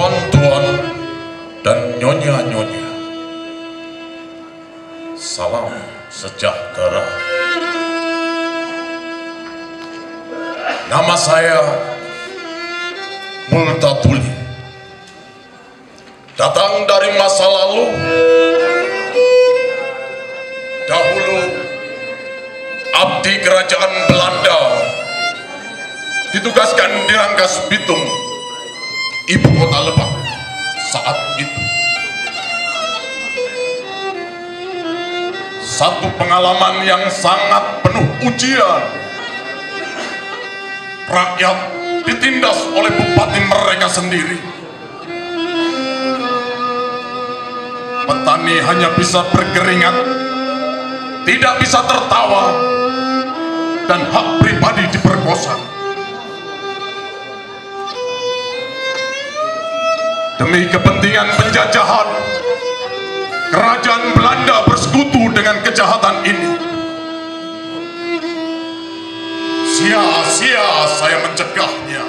tuan-tuan dan nyonya-nyonya, salam sejahtera. Nama saya Multatuli, datang dari masa lalu. Dahulu abdi kerajaan Belanda ditugaskan di Rangkas Bitung, ibu kota Lebak saat itu. Satu pengalaman yang sangat penuh ujian. Rakyat ditindas oleh bupati mereka sendiri. Petani hanya bisa berkeringat, tidak bisa tertawa, dan hak pribadi diperkosa. Demi kepentingan penjajahan, kerajaan Belanda bersekutu dengan kejahatan ini. Sia-sia saya mencegahnya.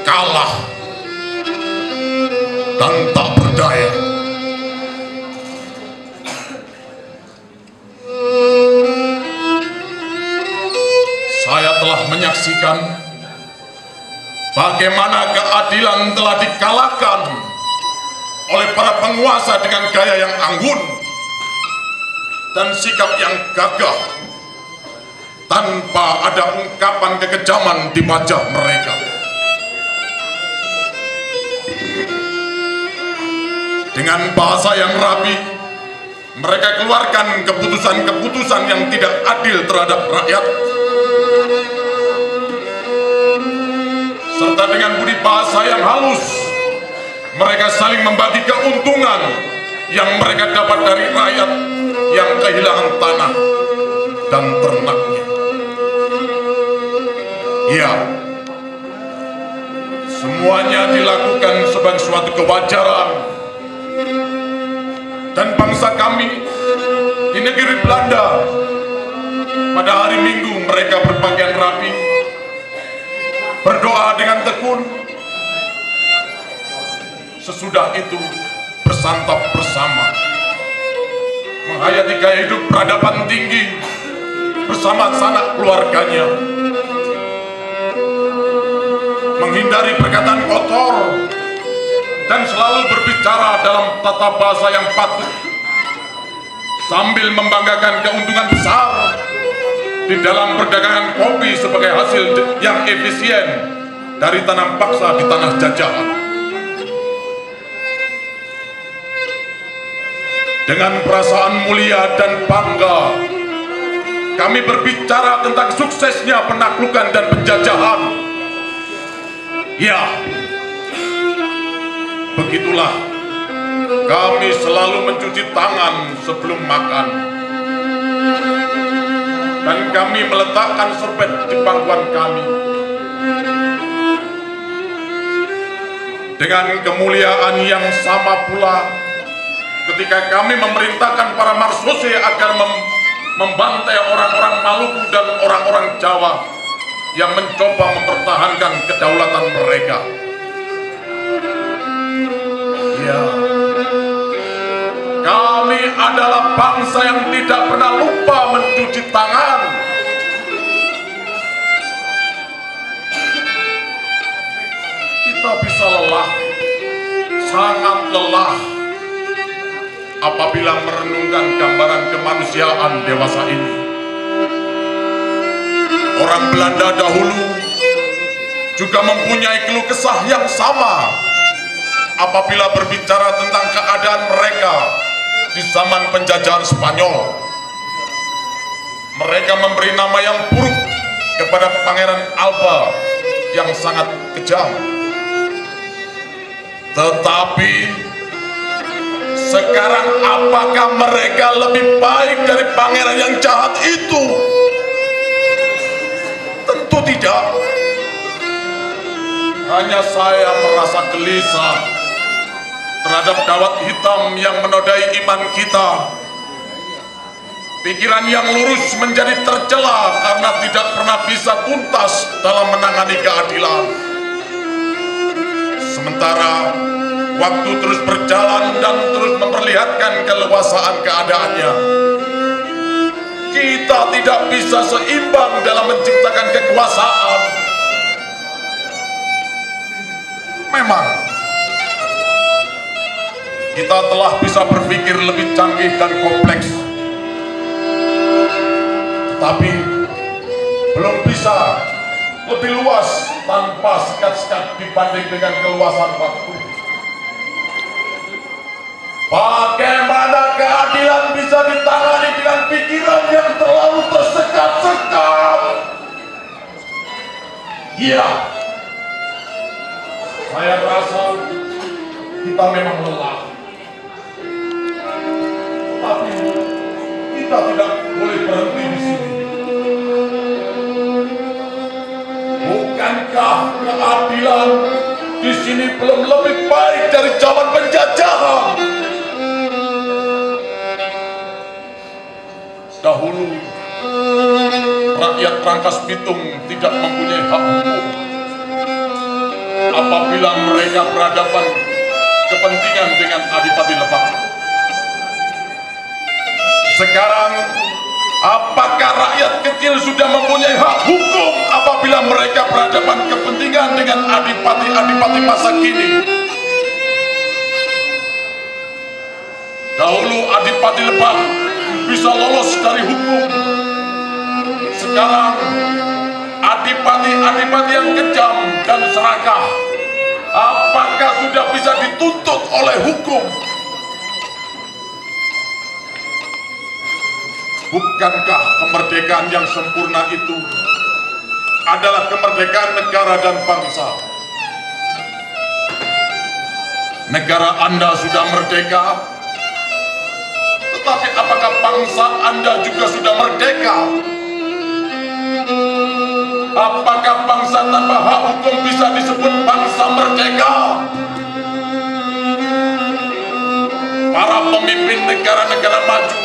Kalah dan tak berdaya. Saya telah menyaksikan bagaimana keadilan telah dikalahkan oleh para penguasa dengan gaya yang anggun dan sikap yang gagah, tanpa ada ungkapan kekejaman di wajah mereka. Dengan bahasa yang rapi, mereka keluarkan keputusan-keputusan yang tidak adil terhadap rakyat, serta dengan budi bahasa yang halus, mereka saling membagi keuntungan yang mereka dapat dari rakyat yang kehilangan tanah dan ternaknya. Ya, semuanya dilakukan sebagai suatu kewajaran. Dan bangsa kami di negeri Belanda, pada hari Minggu mereka berpakaian rapi, berdoa dengan tekun. Sesudah itu bersantap bersama, menghayati gaya hidup peradaban tinggi bersama sanak keluarganya, menghindari perkataan kotor dan selalu berbicara dalam tata bahasa yang patut, sambil membanggakan keuntungan besar di dalam perdagangan kopi sebagai hasil yang efisien dari tanam paksa di tanah jajahan. Dengan perasaan mulia dan bangga, kami berbicara tentang suksesnya penaklukan dan penjajahan. Ya, begitulah kami selalu mencuci tangan sebelum makan, dan kami meletakkan serbet di pangkuan kami. Dengan kemuliaan yang sama pula, ketika kami memerintahkan para marsose agar membantai orang-orang Maluku dan orang-orang Jawa yang mencoba mempertahankan kedaulatan mereka. Ya, kami adalah bangsa yang tidak pernah lupa mencuci tangan. Kita bisa lelah, sangat lelah, apabila merenungkan gambaran kemanusiaan dewasa ini. Orang Belanda dahulu juga mempunyai keluh kesah yang sama apabila berbicara tentang keadaan mereka di zaman penjajahan Spanyol. Mereka memberi nama yang buruk kepada Pangeran Alba yang sangat kejam. Tetapi sekarang apakah mereka lebih baik dari pangeran yang jahat itu? Tentu tidak. Hanya saya merasa gelisah terhadap dawat hitam yang menodai iman kita. Pikiran yang lurus menjadi tercela karena tidak pernah bisa tuntas dalam menangani keadilan. Sementara waktu terus berjalan dan terus memperlihatkan keleluasaan keadaannya, kita tidak bisa seimbang dalam menciptakan kekuasaan. Memang kita telah bisa berpikir lebih canggih dan kompleks, tetapi belum bisa lebih luas tanpa sekat-sekat dibanding dengan keluasan waktu. Bagaimana keadilan bisa ditangani dengan pikiran yang terlalu tersekat-sekat? Iya, saya rasa kita memang lelah. Tapi kita tidak boleh berhenti di sini. Bukankah keadilan di sini belum lebih baik dari zaman penjajahan? Dahulu, rakyat Rangkas Bitung tidak mempunyai hak hukum apabila mereka berhadapan kepentingan dengan Adipati Lebak. Sekarang, apakah rakyat kecil sudah mempunyai hak hukum apabila mereka berhadapan kepentingan dengan adipati-adipati masa kini? Dahulu Adipati Lebak bisa lolos dari hukum. Sekarang adipati-adipati yang kejam dan serakah, apakah sudah bisa dituntut oleh hukum? Bukankah kemerdekaan yang sempurna itu adalah kemerdekaan negara dan bangsa? Negara Anda sudah merdeka, tetapi apakah bangsa Anda juga sudah merdeka? Apakah bangsa tanpa hak hukum bisa disebut bangsa merdeka? Para pemimpin negara-negara maju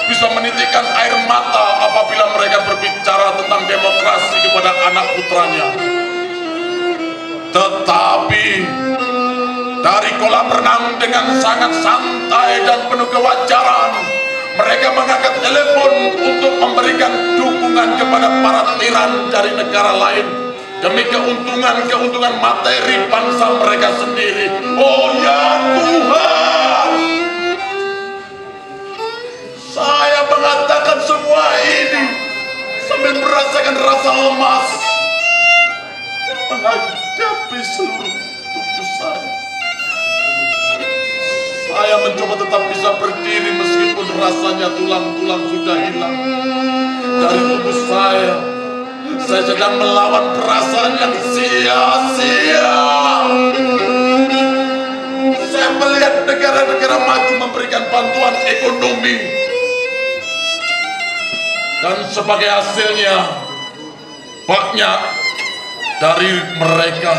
bisa menitikkan air mata apabila mereka berbicara tentang demokrasi kepada anak putranya. Tetapi dari kolam renang dengan sangat santai dan penuh kewajaran, mereka mengangkat telepon untuk memberikan dukungan kepada para tiran dari negara lain demi keuntungan materi bangsa mereka sendiri. Oh ya Tuhan, saya mengatakan semua ini sambil merasakan rasa lemas menghadapi seluruh tubuh saya. Saya mencoba tetap bisa berdiri meskipun rasanya tulang-tulang sudah hilang dari tubuh saya. Saya sedang melawan perasaan yang sia-sia. Saya melihat negara-negara maju memberikan bantuan ekonomi, dan sebagai hasilnya banyak dari mereka,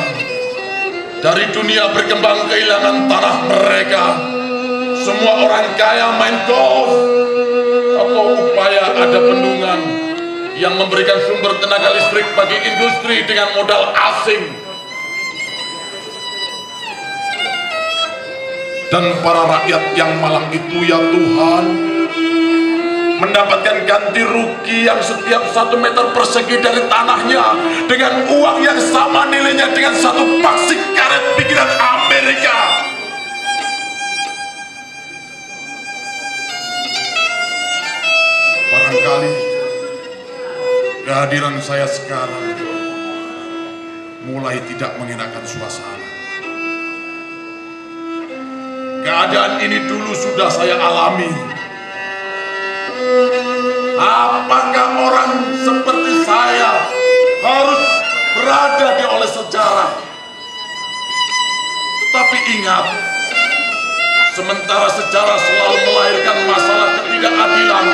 dari dunia berkembang kehilangan tanah mereka. Semua orang kaya main golf atau upaya ada bendungan yang memberikan sumber tenaga listrik bagi industri dengan modal asing. Dan para rakyat yang malang itu ya Tuhan, mendapatkan ganti rugi yang setiap 1 meter persegi dari tanahnya dengan uang yang sama nilainya dengan 1 pak karet bikinan Amerika. Barangkali kehadiran saya sekarang mulai tidak mengenakan suasana. Keadaan ini dulu sudah saya alami. Apakah orang seperti saya harus berada di oleh sejarah? Tetapi ingat, sementara sejarah selalu melahirkan masalah ketidakadilan,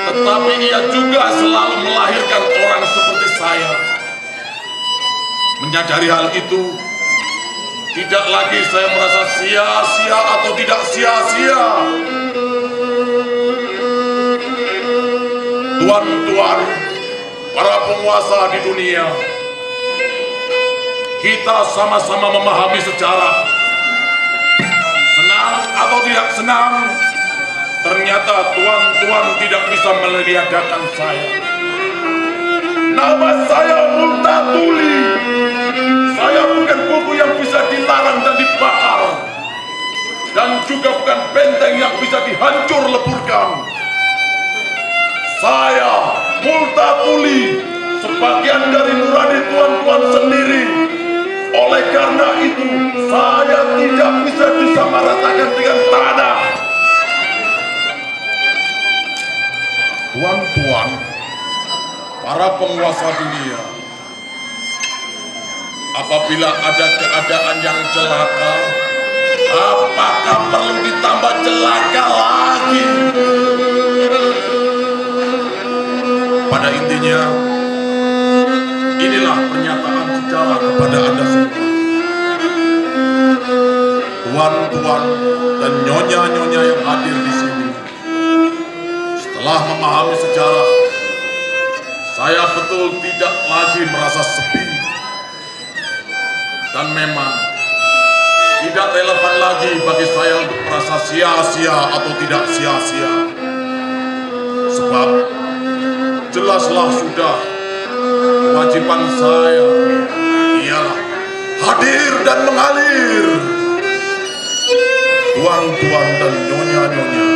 tetapi ia juga selalu melahirkan orang seperti saya. Menyadari hal itu, tidak lagi saya merasa sia-sia atau tidak sia-sia. Tuan-tuan, para penguasa di dunia, kita sama-sama memahami sejarah. Senang atau tidak senang, ternyata tuan-tuan tidak bisa meniadakan saya. Nama saya Multatuli. Saya bukan buku yang bisa dilarang dan dibakar, dan juga bukan benteng yang bisa dihancur leburkan. Saya Multatuli, sebagian dari nurani tuan-tuan sendiri. Oleh karena itu, saya tidak bisa disamaratakan dengan tanah. Tuan-tuan, para penguasa dunia, apabila ada keadaan yang celaka, apakah perlu ditambah celaka lagi? Pada intinya, inilah pernyataan sejarah kepada Anda semua. Tuan-tuan dan nyonya-nyonya yang hadir di sini, setelah memahami sejarah, saya betul tidak lagi merasa sepi. Dan memang tidak relevan lagi bagi saya untuk merasa sia-sia atau tidak sia-sia. Sebab jelaslah sudah kewajiban saya ialah hadir dan mengalir. Tuan-tuan dan nyonya-nyonya,